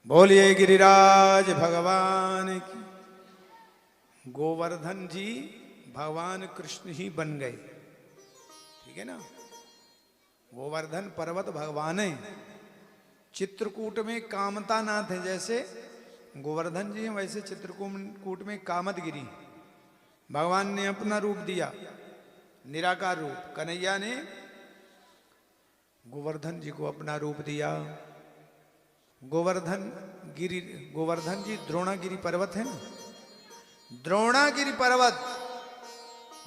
बोलिए गिरिराज भगवान की। गोवर्धन जी भगवान कृष्ण ही बन गए, ठीक है ना। गोवर्धन पर्वत भगवान है। चित्रकूट में कामता नाथ है, जैसे गोवर्धन जी हैं वैसे चित्रकूट में कामतगिरी भगवान ने अपना रूप दिया, निराकार रूप। कन्हैया ने गोवर्धन जी को अपना रूप दिया। गोवर्धन जी द्रोणागिरी पर्वत है ना, द्रोणागिरी पर्वत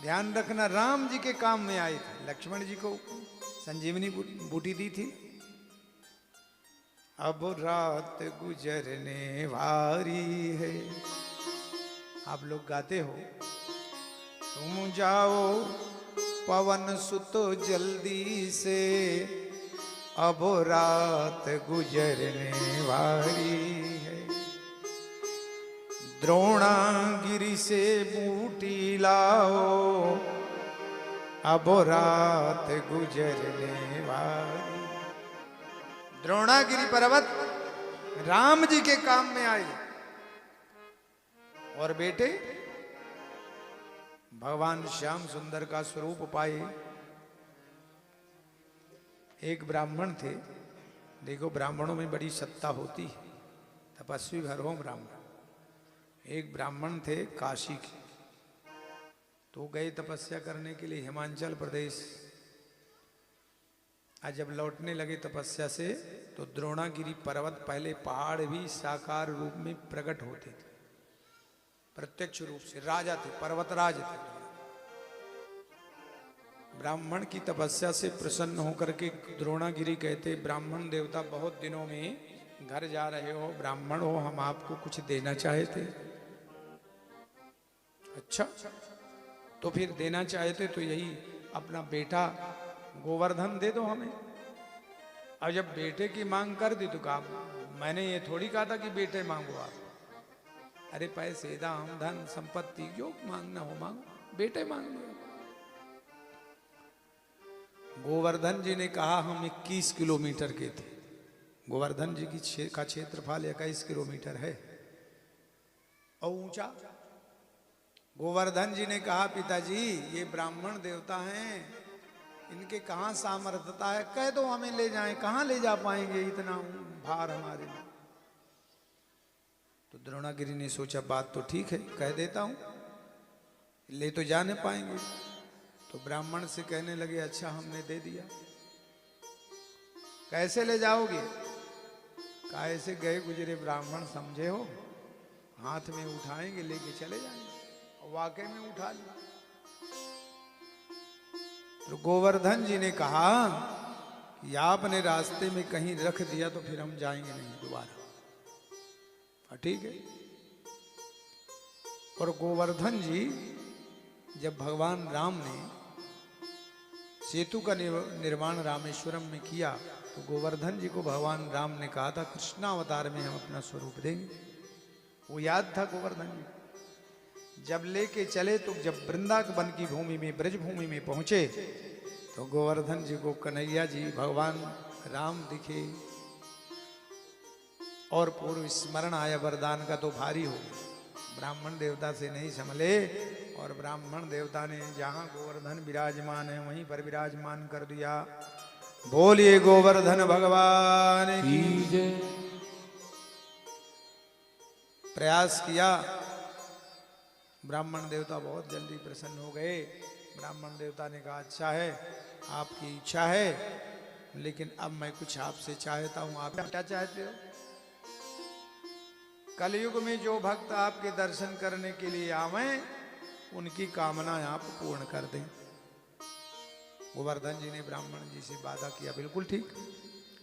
ध्यान रखना राम जी के काम में आए थे। लक्ष्मण जी को संजीवनी बूटी दी थी। अब रात गुजरने वाली है, आप लोग गाते हो, तुम जाओ पवन सुत जल्दी से, अब रात गुजरने वाली है। द्रोणागिरी से बूटी लाओ, अब रात गुजरने वाली। द्रोणागिरी पर्वत राम जी के काम में आई। और बेटे भगवान श्याम सुंदर का स्वरूप पाए। एक ब्राह्मण थे, देखो ब्राह्मणों में बड़ी सत्ता होती है, तपस्वी घर हो ब्राह्मण। एक ब्राह्मण थे काशी के, तो गए तपस्या करने के लिए हिमाचल प्रदेश। आज जब लौटने लगे तपस्या से, तो द्रोणागिरी पर्वत, पहले पहाड़ भी साकार रूप में प्रकट होते थे, प्रत्यक्ष रूप से राजा थे, पर्वतराज थे। ब्राह्मण की तपस्या से प्रसन्न होकर के द्रोणागिरी कहते, ब्राह्मण देवता बहुत दिनों में घर जा रहे हो, ब्राह्मण हो, हम आपको कुछ देना चाहते। अच्छा, तो फिर देना चाहते तो यही अपना बेटा गोवर्धन दे दो हमें। और जब बेटे की मांग कर दी तो कहा, मैंने ये थोड़ी कहा था कि बेटे मांगो आप। अरे पैसे दाम धन संपत्ति जो मांगना हो मांगो, बेटे मांग लो। गोवर्धन जी ने कहा हम 21 किलोमीटर के थे। गोवर्धन जी की का क्षेत्रफल 21 किलोमीटर है और ऊंचा। गोवर्धन जी ने कहा पिताजी ये ब्राह्मण देवता हैं, इनके कहां सामर्थ्यता है, कह दो हमें ले जाएं, कहां ले जा पाएंगे इतना भार हमारे लिए। तो द्रोणागिरी ने सोचा बात तो ठीक है, कह देता हूं, ले तो जा नहीं पाएंगे। तो ब्राह्मण से कहने लगे अच्छा हमने दे दिया, कैसे ले जाओगे। कहा ऐसे गए गुजरे ब्राह्मण समझे हो, हाथ में उठाएंगे लेके चले जाएंगे। और वाकई में उठा लिया। तो गोवर्धन जी ने कहा कि आपने रास्ते में कहीं रख दिया तो फिर हम जाएंगे नहीं दोबारा। ठीक है। और गोवर्धन जी जब भगवान राम ने सेतु का निर्माण रामेश्वरम में किया, तो गोवर्धन जी को भगवान राम ने कहा था कृष्णावतार में हम अपना स्वरूप देंगे। वो याद था गोवर्धन जी। जब लेके चले तो जब वृंदावन की भूमि में, ब्रज भूमि में पहुंचे, तो गोवर्धन जी को कन्हैया जी भगवान राम दिखे और पूर्व स्मरण आया वरदान का, तो भारी हो गया। ब्राह्मण देवता से नहीं संभले और ब्राह्मण देवता ने जहां गोवर्धन विराजमान है वहीं पर विराजमान कर दिया। बोलिए गोवर्धन भगवान की जय। प्रयास किया, ब्राह्मण देवता बहुत जल्दी प्रसन्न हो गए। ब्राह्मण देवता ने कहा अच्छा है आपकी इच्छा है, लेकिन अब मैं कुछ आपसे चाहता हूं। आप क्या चाहते हो। कलयुग में जो भक्त आपके दर्शन करने के लिए आवे उनकी कामना आप पूर्ण कर दें। गोवर्धन जी ने ब्राह्मण जी से वादा किया, बिल्कुल ठीक,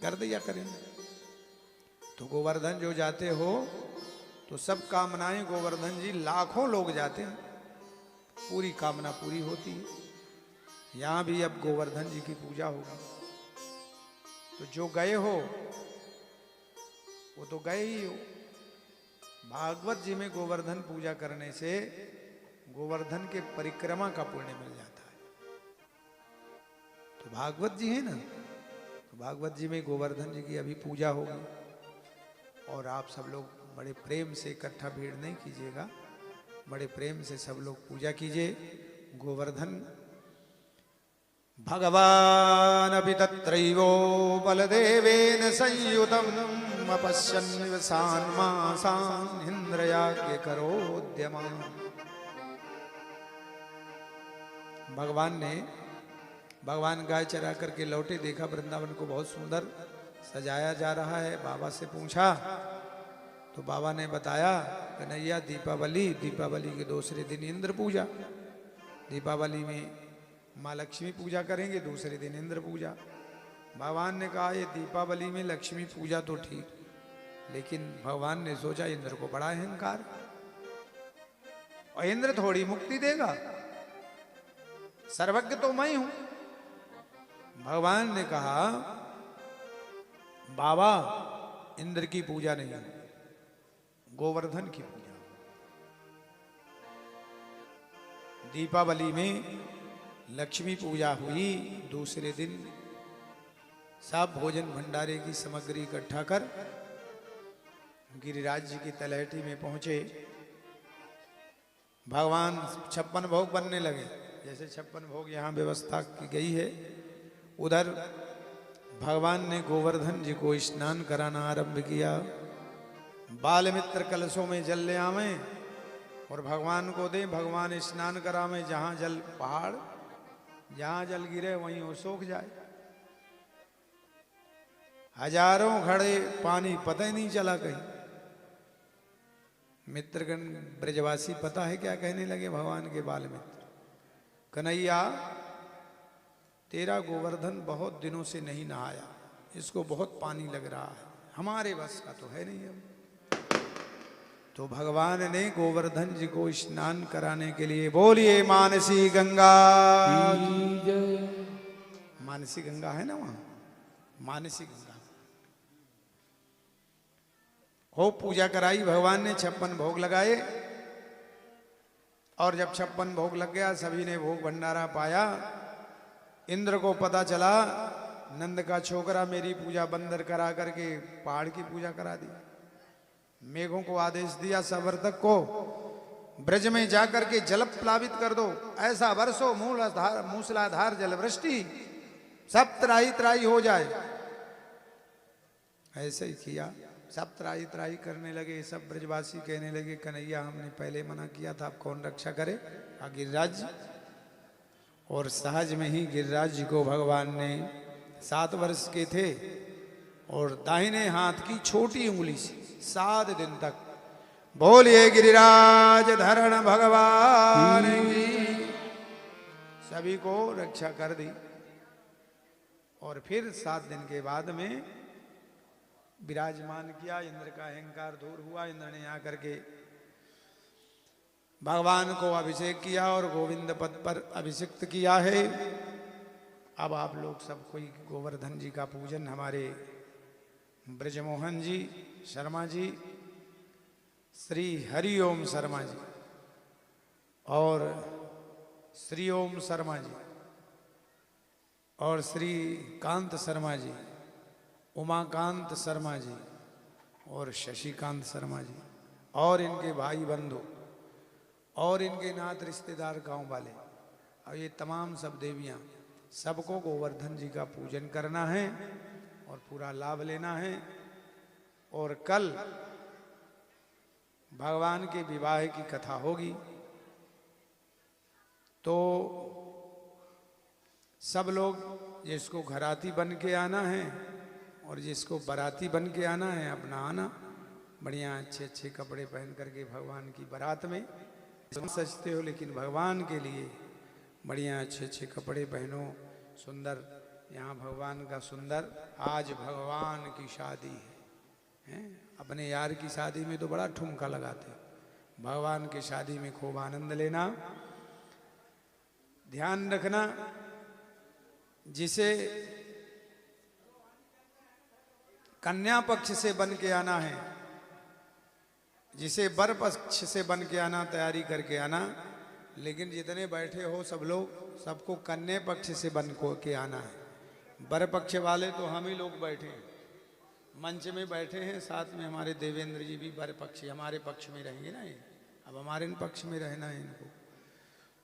कर दिया करेंगे। तो गोवर्धन जो जाते हो तो सब कामनाएं, गोवर्धन जी लाखों लोग जाते हैं, पूरी कामना पूरी होती है। यहां भी अब गोवर्धन जी की पूजा होगी। तो जो गए हो वो तो गए ही हो। भागवत जी में गोवर्धन पूजा करने से गोवर्धन के परिक्रमा का पुण्य मिल जाता है। तो भागवत जी है ना, तो भागवत जी में गोवर्धन जी की अभी पूजा होगी। और आप सब लोग बड़े प्रेम से, इकट्ठा भीड़ नहीं कीजिएगा, बड़े प्रेम से सब लोग पूजा कीजिए। गोवर्धन भगवान अपि तत्रैवो बलदेवेन संयुतम् अपश्यन् निवसान् मासान् इंद्रयाज्ञ करोद्यमान्। भगवान गाय चरा करके लौटे, देखा वृंदावन को बहुत सुंदर सजाया जा रहा है। बाबा से पूछा तो बाबा ने बताया, कन्हैया दीपावली के दूसरे दिन इंद्र पूजा, दीपावली में माँ लक्ष्मी पूजा करेंगे, दूसरे दिन इंद्र पूजा। भगवान ने कहा ये दीपावली में लक्ष्मी पूजा तो ठीक, लेकिन भगवान ने सोचा इंद्र को बड़ा अहंकार, और इंद्र थोड़ी मुक्ति देगा, सर्वज्ञ तो मैं हूं। भगवान ने कहा बाबा इंद्र की पूजा नहीं, गोवर्धन की पूजा। दीपावली में लक्ष्मी पूजा हुई, दूसरे दिन सब भोजन भंडारे की सामग्री इकट्ठा कर गिरिराज जी की तलहटी में पहुंचे। भगवान 56 भोग बनने लगे, जैसे 56 भोग यहाँ व्यवस्था की गई है, उधर भगवान ने गोवर्धन जी को स्नान कराना आरंभ किया। बालमित्र कलशों में जल ले आवे और भगवान को दे, भगवान स्नान करावे, जहां जल पहाड़, जहां जल गिरे वहीं वो सूख जाए। हजारों घड़े पानी पता ही नहीं चला कहीं। मित्रगण ब्रजवासी पता है क्या कहने लगे भगवान के बाल मित्र, कन्हैया तेरा गोवर्धन बहुत दिनों से नहीं नहाया, इसको बहुत पानी लग रहा है, हमारे बस का तो है नहीं हम। तो भगवान ने गोवर्धन जी को स्नान कराने के लिए, बोलिए मानसी गंगा, मानसी गंगा है ना वहां, मानसी गंगा हो पूजा कराई। भगवान ने 56 भोग लगाए, और जब 56 भोग लग गया, सभी ने भोग भंडारा पाया। इंद्र को पता चला नंद का छोकरा मेरी पूजा बंदर करा करके पहाड़ की पूजा करा दी। मेघों को आदेश दिया सवर्तक को, ब्रज में जाकर के जल प्लावित कर दो, ऐसा वर्षो मूसलाधार जल वृष्टि, सब त्राही त्राही हो जाए। ऐसे ही किया, सब त्राही त्राही करने लगे। सब ब्रजवासी कहने लगे कन्हैया हमने पहले मना किया था, अब कौन रक्षा करे, गिरिराज जी। और सहज में ही गिरिराज जी को भगवान ने 7 वर्ष के थे और दाहिने हाथ की छोटी उंगली से 7 दिन तक, बोलिए गिरिराज धरण भगवान की, सभी को रक्षा कर दी। और फिर 7 दिन के बाद में विराजमान किया, इंद्र का अहंकार दूर हुआ। इंद्र ने आकर के भगवान को अभिषेक किया और गोविंद पद पर अभिषिक्त किया है। अब आप लोग सब कोई गोवर्धन जी का पूजन हमारे ब्रजमोहन जी शर्मा जी, श्री हरिओम शर्मा जी और श्री ओम शर्मा जी और श्री कांत शर्मा जी, उमाकांत शर्मा जी और शशिकांत शर्मा जी और इनके भाई बंधु और इनके नात रिश्तेदार गांव वाले, और ये तमाम सब देवियां, सबको गोवर्धन जी का पूजन करना है और पूरा लाभ लेना है। और कल भगवान के विवाह की कथा होगी, तो सब लोग जिसको घराती बन के आना है और जिसको बाराती बन के आना है, अपना आना, बढ़िया अच्छे अच्छे कपड़े पहन करके भगवान की बारात में सजते हो, लेकिन भगवान के लिए बढ़िया अच्छे अच्छे कपड़े पहनो, सुंदर। यहाँ भगवान का सुंदर, आज भगवान की शादी है। अपने यार की शादी में तो बड़ा ठुमका लगाते, भगवान की शादी में खूब आनंद लेना। ध्यान रखना, जिसे कन्या पक्ष से बन के आना है, जिसे वर पक्ष से बन के आना, तैयारी करके आना। लेकिन जितने बैठे हो सब लोग, सबको कन्या पक्ष से बन के आना है। वर पक्ष वाले तो हम ही लोग बैठे हैं, मंच में बैठे हैं, साथ में हमारे देवेंद्र जी भी वर पक्षी हमारे पक्ष में रहेंगे ना, ये अब हमारे पक्ष में रहना है इनको।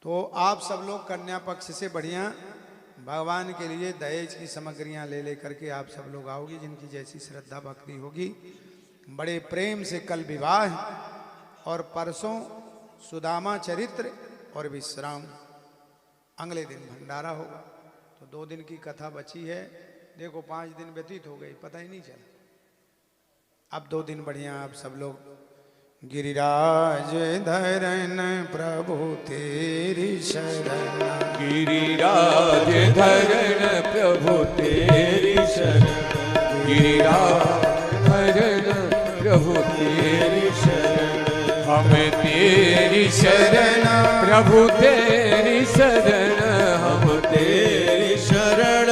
तो आप सब लोग कन्या पक्ष से बढ़िया भगवान के लिए दहेज की सामग्रियां ले लेकर के आप सब लोग आओगे, जिनकी जैसी श्रद्धा भक्ति होगी। बड़े प्रेम से कल विवाह और परसों सुदामा चरित्र और विश्राम, अगले दिन भंडारा होगा। तो 2 दिन की कथा बची है। देखो 5 दिन व्यतीत हो गए, पता ही नहीं चला। अब 2 दिन बढ़िया आप सब लोग गिरिराज धरन प्रभु तेरी शरण, गिरिराज धरण प्रभु तेरी शरण, गिरिराज धरण प्रभु तेरी शरण, हमें तेरी शरण प्रभु तेरी शरण, हम तेरी शरण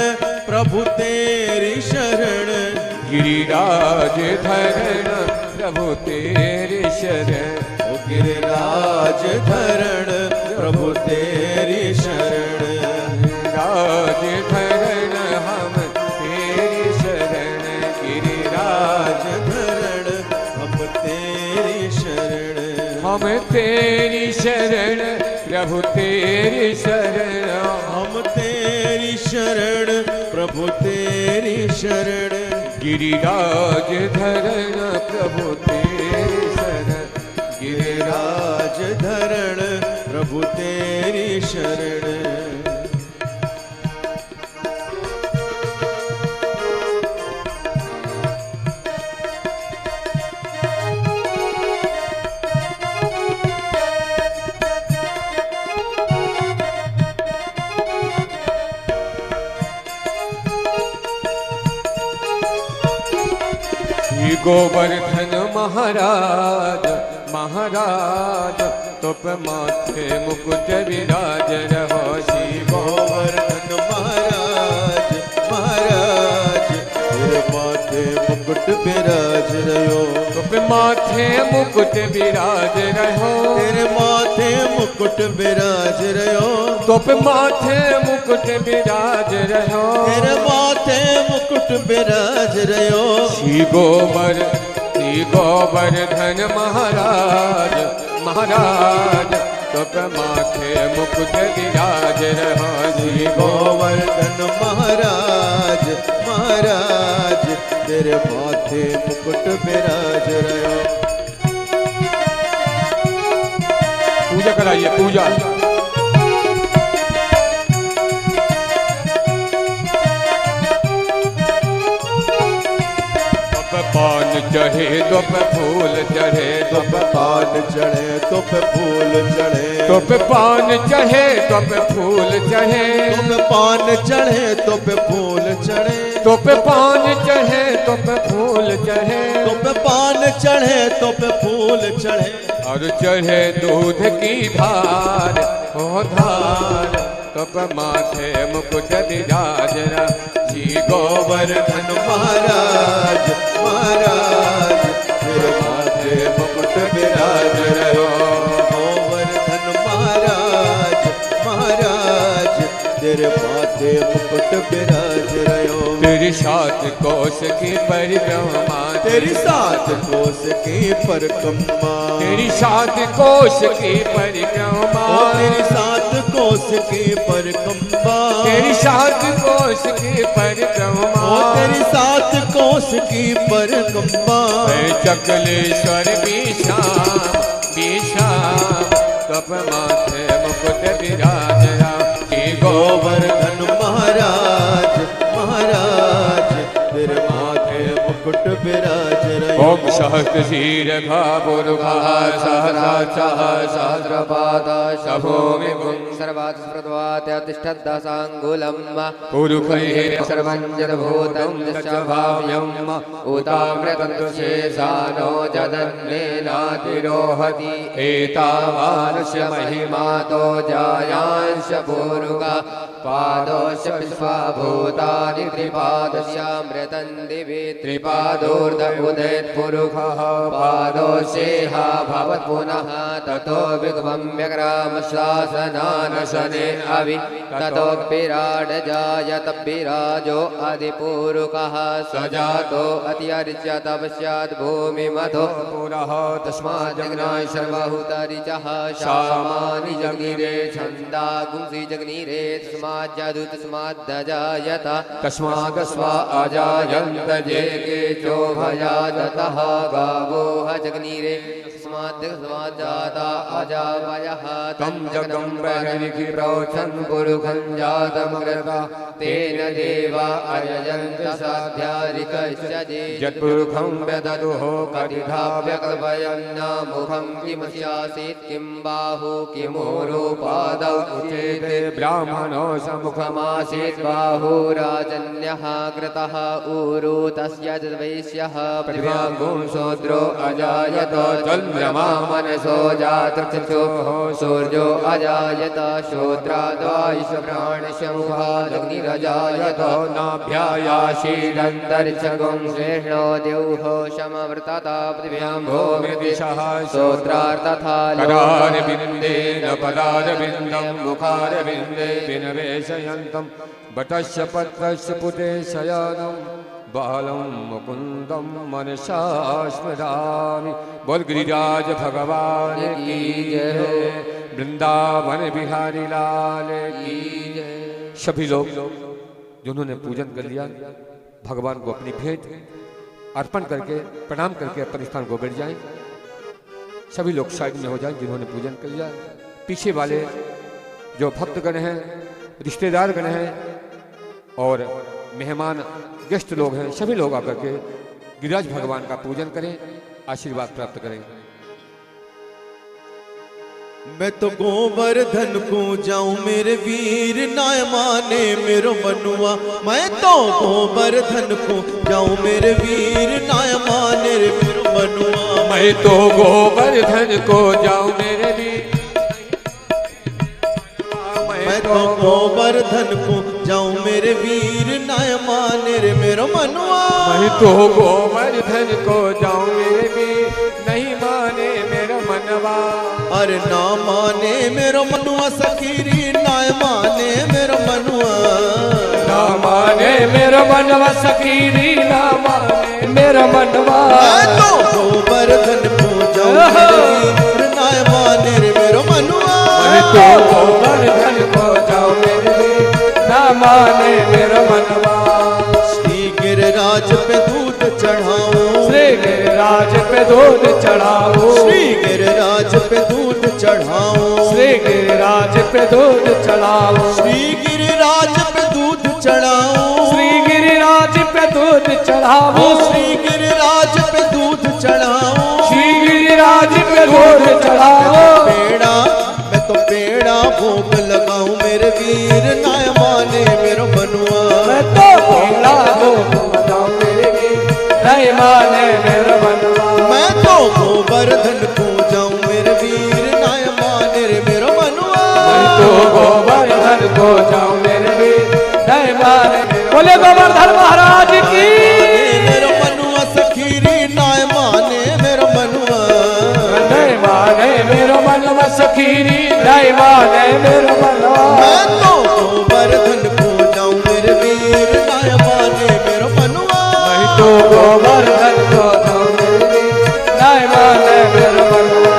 प्रभु तेरी शरण, गिरिराज धरण प्रभु तेरी शरण, गिरिराज धरण प्रभु तेरी शरण, गिरिराज धरण हम तेरी शरण, गिरिराज धरण हम तेरी शरण, हम तेरी शरण प्रभु तेरी शरण, हम तेरी शरण प्रभु तेरी शरण, गिरिराज धरण प्रभु तेरी शरण, गिरिराज धरण प्रभु तेरी शरण। गोवर्धन महाराज महाराज तुप माथे मुकुट विराज रहो, श्री गोवर्धन महाराज महाराज तेरे माथे मुकुट विराज रहो, तुप माथे मुकुट विराज रहो, तेरे माथे मुकुट विराज रहो, तुप माथे मुकुट विराज रहो, तेरे माथे मुकुट विराज रहो, श्री गोवर्धन महाराज महाराज तुप माथे मुकुट विराज रहो, श्री गोवर्धन महाराज महाराज तेरे माथे मुकुट विराज रहो। पूजा कराइए, पूजा। पान चढ़े दुप फूल चढ़े, दुप पान चढ़े दुप फूल चढ़े, दुप पान चढ़े दुप फूल चढ़े, दुप पान चढ़े दुप फूल चढ़े, दुप पान चढ़े दुप फूल चढ़े, दुप पान चढ़े दुप फूल चढ़े, और चढ़े दूध की धार हो धार, तुप माथे मुकुट विराज रहो, श्री गोवर्धन महाराज महाराज तेरे माथे मुकुट विराज रहो, गोवर्धन महाराज महाराज तेरे माथे मुकुट विराज रहो, तेरी 7 कोस की परिक्रमा, तेरी 7 कोस की परिक्रमा, तेरी 7 कोस की परिक्रमा, तेरी 7 कोस की परिक्रमा, तेरी 7 कोस की परिक्रमा, तेरी 7 कोस की परिक्रमा, चकलेश्वर विश्राम विश्राम तुप माथे मुकुट विराज रहो, श्री गोवर्धन महाराज महाराज तेरे माथे मुकुट विराज रहो। ओम सहस्र शीर्षा पुरुषा सहस्राक्षः सहस्रपादा शभूमि सर्वात् स्प्रद्वात् तिष्ठद्दशाङ्गुलं पुरुषैः सर्वं जडभूतं दशभाव्यम् उतामृतं शेषानो जदन्नेनातिरोहति एतावानुष्य महिमातो जायांश भूरुगा पादोश विश्वाभूतानि त्रिपादस्यामृतं दिवि त्रिपादोर्ध उदयत् पुरुषः पादोषेह भवत् पुनः ततो विगमं व्यग्राम शासनानशने अभि ततो विराड जायत विराजो अधिपूरुकः सजातो अत्यर्च्य तपस्यात् भूमिमथो पुरः तस्मात् जग्नाय सर्वभूतरिचः शामानि जग्निरे छन्दा गुंसि जग्निरे तस्मात् जादु तस्मात् दजायत तस्मात् स्वा अजायन्त जेके चोभयादतः गावो जग्निरे तस्मात् जाता अजावयः तं जगं बहिर्हि प्रोचन् पुरुखं जातमग्रता तेन देवा अयजन्त साध्यारिकश्च यत्पुरुखं व्यददुः कटिधा व्यकल्पयन्न मुखं किमस्यासीत् किं बाहु किमूरुपादौ उचेते ब्राह्मणो सम्मुखमासीत् बाहुराजन्यः कृतः ऊरु तस्य वैश्यः प्रतिभागुं शूद्रो अजायत चन्द्रमा मनसो जातचक्षुः सूर्यो अजायत शूद्राद्वायुषप्राणशमुखादग्निरजायत नाभ्यायाशीदन्तरिक्षगुं श्रेष्ठो द्यौः समवृतता पृथिव्यां भूमिदिशः श्रोत्रार्थथा करारविन्देन पदारविन्दं मुखारविन्दे विनवेशयन्तं वटस्य पत्रस्य पुटे शयानं बालं मुकुन्दं मनसा स्मरामि। बोल गिरिराज भगवान की जय, वृंदावन बिहारी लाल की जय। सभी लोग जिन्होंने पूजन कर लिया भगवान को अपनी भेंट अर्पण करके प्रणाम करके अपने स्थान को बैठ जाएं। सभी लोग साइड में हो जाएं जिन्होंने पूजन कर लिया। पीछे वाले जो भक्तगण हैं, रिश्तेदार गण हैं और मेहमान गेस्ट लोग हैं, सभी लोग आकर के गिरिराज भगवान का पूजन करें, आशीर्वाद प्राप्त करें। मैं तो गोवर्धन को जाऊं मेरे वीर नाय माने मेरो मनुआ। मैं तो गोवर्धन को जाऊं मेरे वीर नाय माने मेरो मनुआ। मैं तो गोवर्धन को जाऊं मेरे वीर, मैं तो गोवर्धन को जाऊं मेरे वीर नाय माने रे मेरो मनुआ। मैं तो गोवर्धन को जाऊं मेरे वीर, नहीं माने मेरा मनवा। अरे ना माने मेरो मनुआ सखीरी नाय माने मेरो मनुआ। ना माने मेरा मनवा सखीरी, ना माने मेरा मनवा। मैं तो गोवर्धन को जाऊं मेरे वीर नाय माने रे मेरो मनुआ। मैं तो गोवर्धन को जाऊं मेरे वीर, ना माने मेरा मनवा। श्री गिरिराज पे दूध चढ़ाऊं, श्री गिरिराज पे दूध चढ़ाऊं, श्री गिरिराज पे दूध चढ़ाऊं, श्री गिरिराज पे दूध चढ़ाऊं, श्री गिरिराज पे दूध चढ़ाऊं, श्री गिरिराज पे दूध चढ़ाऊं, श्री गिरिराज पे दूध चढ़ाऊं, श्री गिरिराज पे दूध चढ़ाऊं। पेड़ा मैं तो पेड़ा भोग लगाऊं मेरे वीर नाय माने मेरो मनुआ। मैं तो पेड़ा भोग लगाऊं मेरे वीर, नहीं माने मेरा मनवा। मैं तो गोवर्धन को जाऊं मेरे वीर नाय माने रे मेरो मनुआ। मैं तो गोवर्धन को जाऊं मेरे वीर, नहीं माने। बोले गोवर्धन महाराज की। मेरो मनुआ सखीरी नाय माने मेरो मनुआ। नहीं माने मेरा मनवा सखीरी, नहीं माने मेरा मनवा। मैं तो गोवर्धन को जाऊं मेरे वीर नाय माने मेरो मनुआ। मैं तो गोवर्धन को जाऊं मेरे वीर, नहीं माने मेरा मनवा।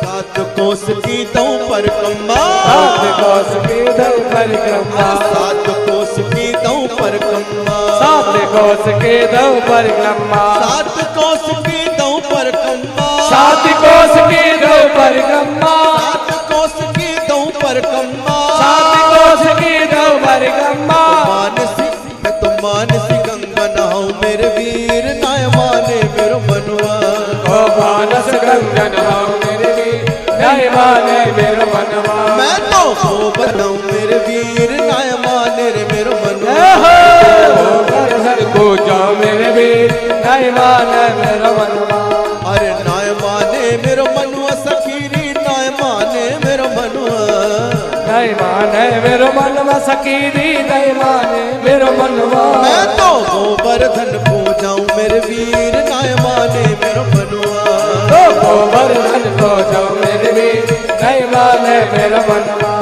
सात कोस की दऊं परिक्रमा, सात कोस की दऊं परिक्रमा, सात कोस की दऊं परिक्रमा, सात कोस की दऊं परिक्रमा, सात कोस की दऊं परिक्रमा, सात कोस की दऊं परिक्रमा, सात कोस की दऊं परिक्रमा, सात कोस की दऊं परिक्रमा। मानसी मैं तो मानसी गंगा नहाऊं मेरे वीर नाय माने मेरो मनुआ। ओ मानस गंगा नहाऊं मेरे वीर, नहीं माने मेरा मनवा। मैं तो गोवर्धन मेरे वीर नाय माने रे मेरो मनुआ। गोवर्धन को जाऊं मेरे वीर, नहीं माने मेरा मनवा। अरे नाय माने मेरो मनुआ सखीरी नाय माने मेरो मनुआ। नहीं माने मेरो मनवा सकीरी नहीं माने मेरो मनवा। मैं तो गोवर्धन को जाऊं मेरे वीर नाय माने मेरो मनवा। तो गोवर्धन को जाऊं मेरे वीर नहीं माने मेरो मनवा।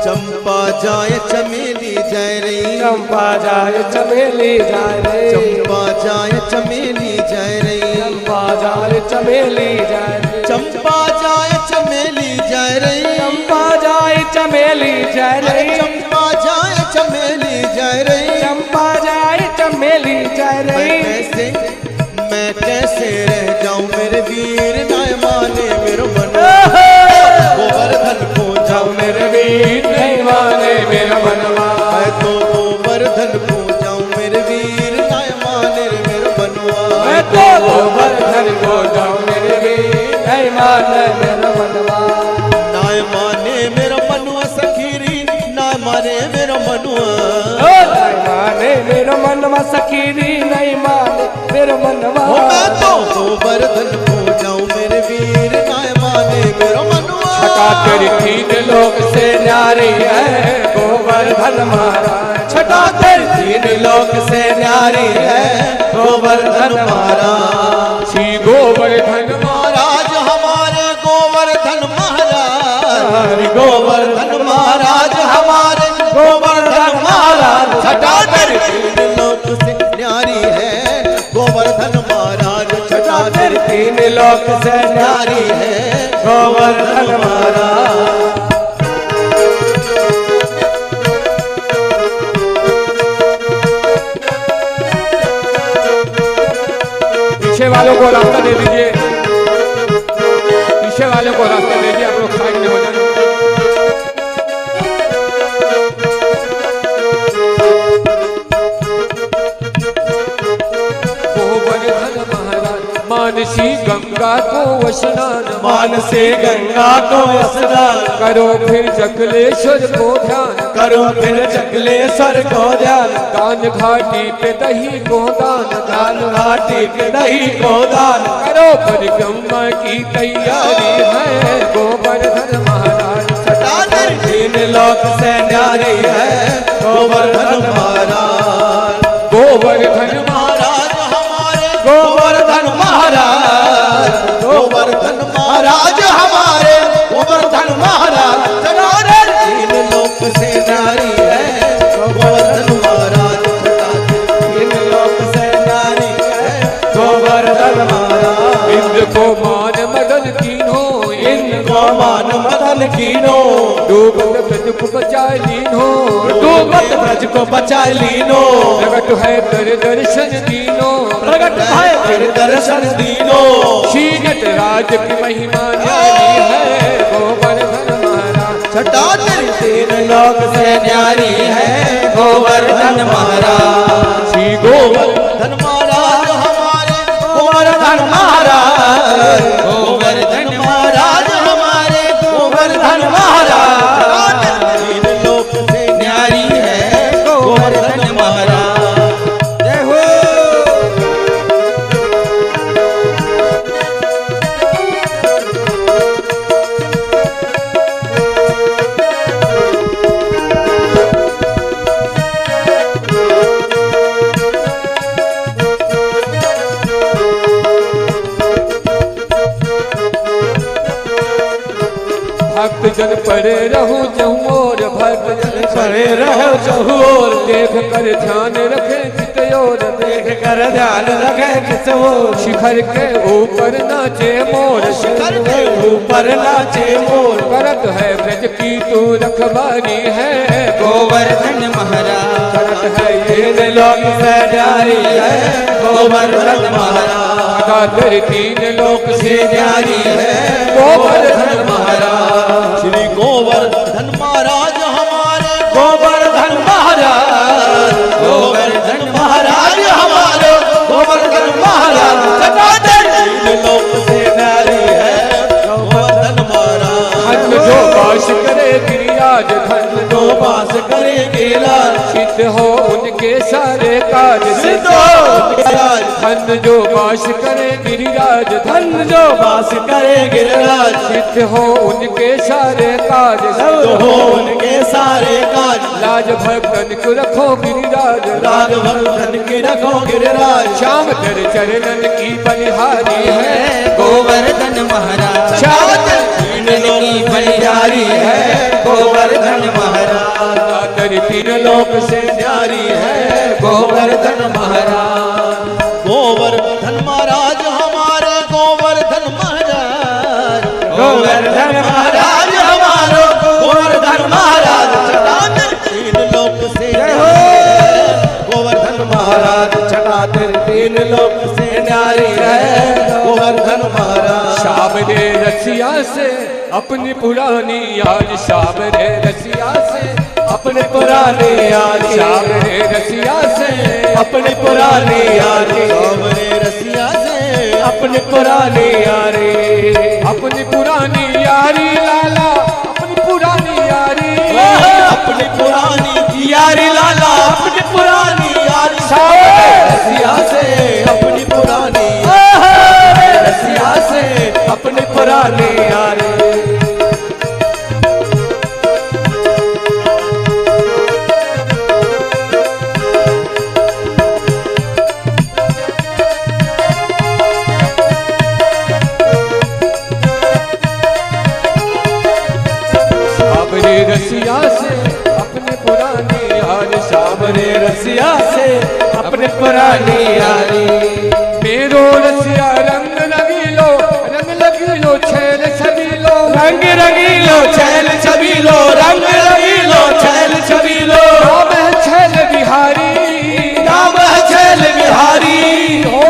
चंपा जाए चमेली जाए रही, चंपा जाए चमेली जाए रे, चंपा जाए चमेली जाए रही, चंपा जाए चमेली जाए रे, चंपा जाए चमेली जाए रही, चंपा जाए चमेली जाए रे, चंपा जाए चमेली जाए रही, चंपा जाए चमेली जाए रे। मैं कैसे रह जाऊं मेरे वीर नाय माने मेरो मन। गोवर्धन को जाऊं मेरे वीर नहीं माने मेरा मनवा। मैं तो गोवर्धन को जाऊं मेरे वीर नाय माने मेरो मनवा। मैं तो गोवर्धन को जाऊं मेरे वीर नहीं माने मेरा मनवा। नाय माने मेरो मनवा सखीरी नाय माने मेरो मनवा। नहीं माने मेरो मनवा सकीरी नहीं माने मेरो मनवा। मैं तो गोवर्धन को जाऊं मेरे वीर नाय माने मेरो मनवा। छटा तेरी तीन लोक से न्यारी है गोवर्धन महाराज। छटा तेरी तीन लोक से न्यारी है गोवर्धन महाराज। श्री गोवर्धन महाराज हमारे गोवर्धन महाराज, गोवर्धन महाराज हमारे गोवर्धन महाराज। छटा तेरी तीन लोक से न्यारी है गोवर्धन महाराज। छटा तेरी तीन लोक से न्यारी है गोवर्धन महाराज। पीछे वालों को रास्ता दे दीजिए, पीछे वालों को रास्ता दे दीजिए, आप लोग साइड में हो जाए। मानसी गंगा को स्नान, मानसी गंगा को स्नान, करो फिर चकलेश्वर को ध्यान, करो फिर चकलेश्वर को ध्यान। दान घाटी पे दही को दान, दान घाटी पे दही को दान। करो परिक्रमा की तैयारी है गोवर्धन महाराज। छटा तीन लोक से न्यारी है गोवर्धन महाराज। गोवर्धन महाराज हमारे गोवर्धन महाराज, गोवर्धन महाराज हमारे गोवर्धन महाराज। तीन लोक से न्यारी है गोवर्धन महाराज। तीन लोक से न्यारी है गोवर्धन महाराज। इंद्र को मान मदन कीनो, इंद्र को मान मदन कीनो, डूबत ब्रज को बचाए लीनो, डूबत ब्रज को बचाए लीनो। प्रगट है तेरे दर्शन दीनो, प्रगट है तेरे दर्शन दीनो। श्री नटराज की महिमा न्यारी है गोवर्धन महाराज। छटा तीन लोक से न्यारी है गोवर्धन महाराज। श्री गोवर्धन महाराज हमारे गोवर्धन महाराज, गोवर्धन महाराज हमारे गोवर्धन महाराज। तीन लोक से न्यारी है गोवर्धन महाराज। जय हो। भक्त जन पड़े रहो चहुओर, भक्त जन पड़े रहो चहुओर, देख कर ध्यान रखे चितयोर, देख कर ध्यान रखे चितयोर। शिखर के ऊपर नाचे मोर, शिखर के ऊपर नाचे मोर। करत है ब्रज की तू रखवारी है गोवर्धन महाराज। करत है ये तीन लोक से न्यारी है गोवर्धन महाराज। तेरे तीन लोक से न्यारी है गोवर्धन महाराज। श्री गोवर्धन महाराज हमारे गोवर्धन महाराज, गोवर्धन महाराज हमारे गोवर्धन महाराज। तीन लोक से न्यारी है गोवर्धन महाराज। धन जो वास करे गिरिराज, धन जो वास करे गिरिराज, सिद्ध हो उनके सारे काज। सिद्ध हो धन जो वास करे गिरिराज, धन जो वास करे गिरिराज, सिद्ध हो उनके सारे काज। सिद्ध हो उनके राज भक्तन को रखो गिरिराज, राज भक्तन के रखो गिरिराज। श्याम तेरे चरणन की बलिहारी है गोवर्धन महाराज, श्याम तीन की बलिहारी है गोवर्धन महाराज, तेरी तीन लोक से न्यारी है गोवर्धन महाराज। गोवर्धन महाराज हमारे गोवर्धन महाराज, गोवर्धन महाराज हमारो गोवर्धन महाराज। चटातर तीन लोक से गोवर्धन महाराज, चटातर तीन लोक से न्यारी है गोवर्धन महाराज। श्याम रे रसिया से अपनी पुरानी याद, श्याम रे रसिया से अपने पुराने यार, श्याम रे रसिया से अपने पुराने यार, श्याम रे रसिया से अपने पुराने यारे, अपनी पुरानी यारी लाला, अपनी पुरानी यारी, अपनी पुरानी यारी लाला, अपनी पुरानी यारी। रसिया से अपनी पुरानी रसिया से अपने पुराने यारे। रसिया से अपने पुरानी यार, श्याम रे रसिया से अपने पुरानी यारी। मेरो रसिया रंग रंगीलो छैल छबीलो, रंग रंगीलो छैल छबीलो, रंग रंगीलो छैल छबीलो। नाम है छैल बिहारी, नाम है छैल बिहारी,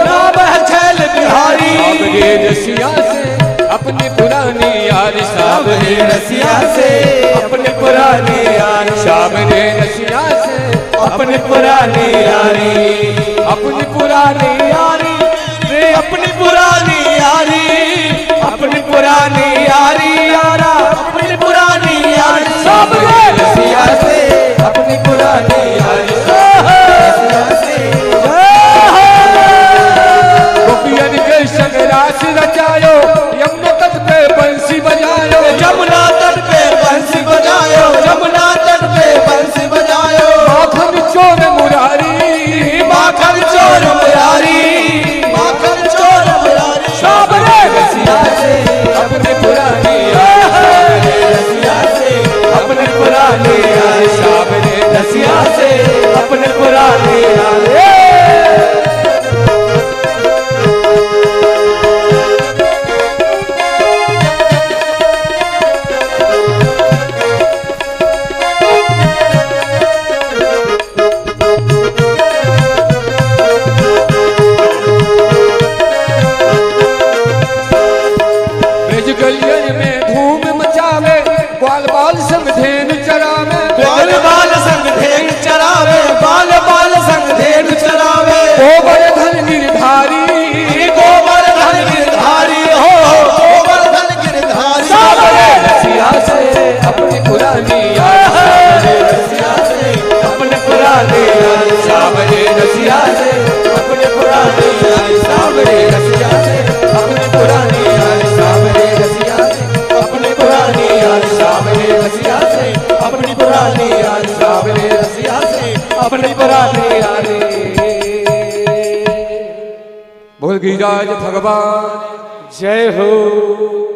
नाम है छैल बिहारी। रे रसिया से अपनी पुरानी यार, श्याम रे रसिया से अपने पुरानी यारी, श्याम रे रसिया से अपने पुरानी यारी, अपनी पुरानी यारी रे अपनी पुरानी यारी, अपनी पुरानी यारी यारा, अपनी पुरानी यारी। श्याम रे रसिया से अपनी पुरानी यारी, रसिया से गोपियन के संग रास रचायो, यमुना तट पे बंसी बजायो, यमुना तट पे बंसी बजायो, यमुना तट पे बंसी बजायो। माखन चोर मुरारी, माखन चोर मुरारी, माखन चोर मुरारी। श्याम रे रसिया से अपने पुरानी यारी, रसिया से अपने पुरानी यारी, श्याम रे रसिया से अपने पुरानी यारी। गलियन में धूम मचावे, बाल बाल संग धेनु चरावे, बाल बाल संग धेनु चरावे, बाल बाल संग धेनु चरावे। गोवर्धन गिरधारी, गोवर्धन गिरधारी हो, गोवर्धन गिरधारी। श्याम रे रसिया से अपनी पुरानी यारी, रसिया से अपने पुरानी यारी, श्याम रे रसिया से अपने पुरानी यारी, श्याम रे रसिया से अपने पुरानी यारी, श्याम रे रसिया से अपनी पुरानी यारी, श्याम रे रसिया से अपनी पुरानी यारी, श्याम रे रसिया से अपनी पुरानी यारी। बोल गिरिराज भगवान जय हो।